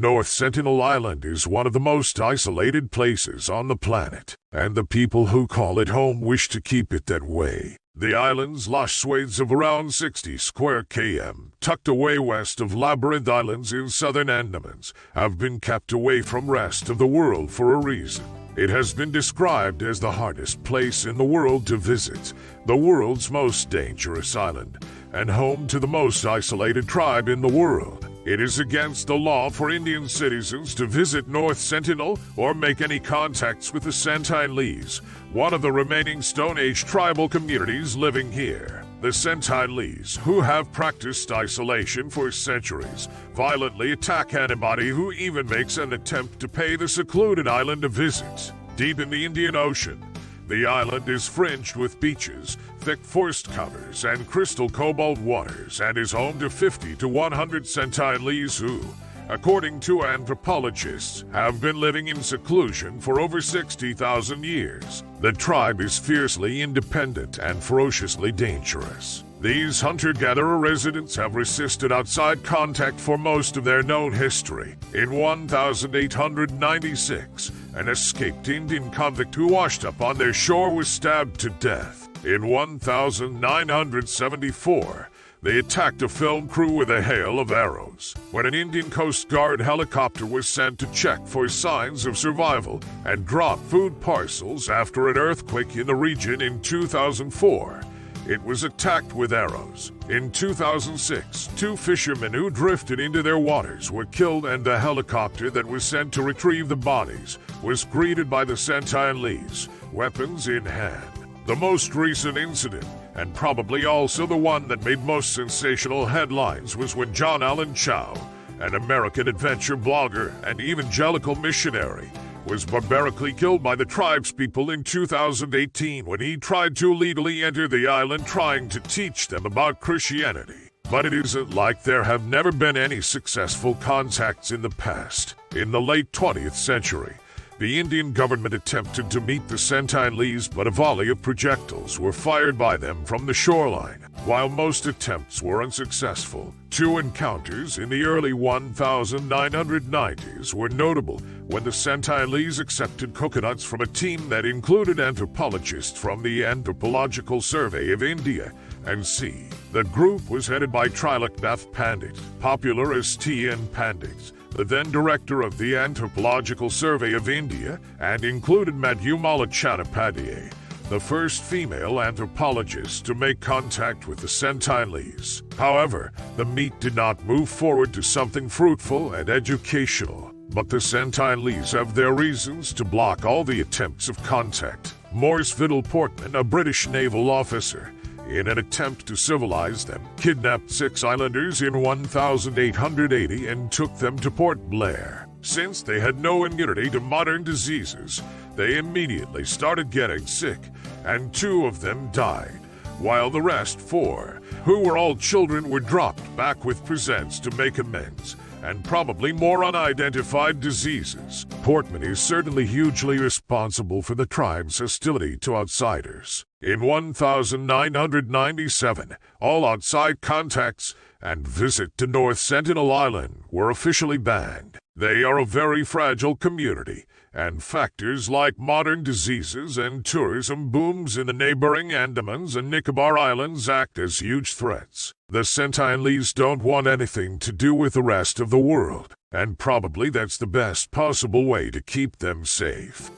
North Sentinel Island is one of the most isolated places on the planet, and the people who call it home wish to keep it that way. The island's lush swathes of around 60 square km, tucked away west of Labyrinth Islands in southern Andamans, have been kept away from rest of the world for a reason. It has been described as the hardest place in the world to visit, the world's most dangerous island, and home to the most isolated tribe in the world. It is against the law for Indian citizens to visit North Sentinel or make any contacts with the Centinalese, one of the remaining Stone Age tribal communities living here. The Centinalese, who have practiced isolation for centuries, violently attack anybody who even makes an attempt to pay the secluded island a visit. Deep in the Indian Ocean, the island is fringed with beaches, thick forest covers, and crystal cobalt waters, and is home to 50 to 100 Centinalese who, according to anthropologists, have been living in seclusion for over 60,000 years. The tribe is fiercely independent and ferociously dangerous. These hunter-gatherer residents have resisted outside contact for most of their known history. In 1896, an escaped Indian convict who washed up on their shore was stabbed to death. In 1974, they attacked a film crew with a hail of arrows. When an Indian Coast Guard helicopter was sent to check for signs of survival and drop food parcels after an earthquake in the region in 2004, it was attacked with arrows. In 2006, 2 fishermen who drifted into their waters were killed, and the helicopter that was sent to retrieve the bodies was greeted by the Centinalese, weapons in hand. The most recent incident, and probably also the one that made most sensational headlines, was when John Allen Chow, an American adventure blogger and evangelical missionary, was barbarically killed by the tribespeople in 2018 when he tried to illegally enter the island trying to teach them about Christianity. But it isn't like there have never been any successful contacts in the past. In the late 20th century, the Indian government attempted to meet the Centinalese, but a volley of projectiles were fired by them from the shoreline. While most attempts were unsuccessful, 2 encounters in the early 1990s were notable when the Centinalese accepted coconuts from a team that included anthropologists from the Anthropological Survey of India and C. The group was headed by Triloknath Pandit, popular as T.N. Pandit, the then director of the Anthropological Survey of India, and included Madhumala Chattopadhyay, the first female anthropologist to make contact with the Centinalese. However, the meet did not move forward to something fruitful and educational, but the Centinalese have their reasons to block all the attempts of contact. Morse Vidal Portman, a British naval officer, in an attempt to civilize them, kidnapped 6 islanders in 1880 and took them to Port Blair. Since they had no immunity to modern diseases, they immediately started getting sick, and 2 of them died, while the rest 4, who were all children, were dropped back with presents to make amends, and probably more unidentified diseases. Portman is certainly hugely responsible for the tribe's hostility to outsiders. In 1997, all outside contacts and visit to North Sentinel Island were officially banned. They are a very fragile community, and factors like modern diseases and tourism booms in the neighboring Andamans and Nicobar Islands act as huge threats. The Centinalese don't want anything to do with the rest of the world, and probably that's the best possible way to keep them safe.